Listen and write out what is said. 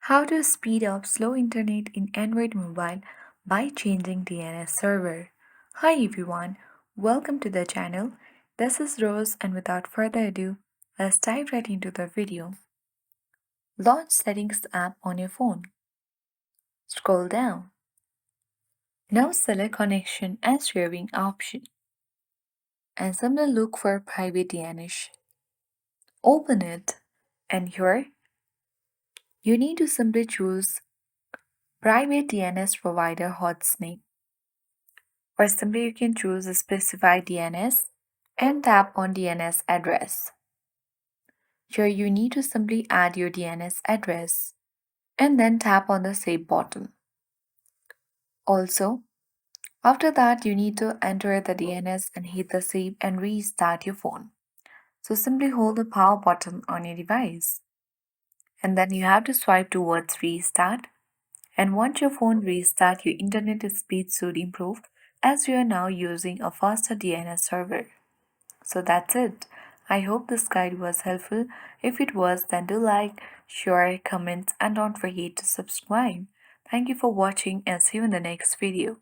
How to speed up slow internet in Android mobile by changing DNS server. Hi everyone, welcome to the channel. This is Rose and without further ado, let's dive right into the video. Launch Settings app on your phone. Scroll down. Now select Connection and Sharing option and simply look for Private DNS. Open it and here you need to simply choose Private DNS Provider hostname. Or simply you can choose a specified DNS and tap on DNS address. Here you need to simply add your DNS address and then tap on the save button. Also, after that you need to enter the DNS and hit the save and restart your phone. So simply hold the power button on your device and then you have to swipe towards restart, and once your phone restarts your internet speed should improve as you are now using a faster DNS server. So that's it. I hope this guide was helpful. If it was, then do like, share, comment, and don't forget to subscribe. Thank you for watching and see you in the next video.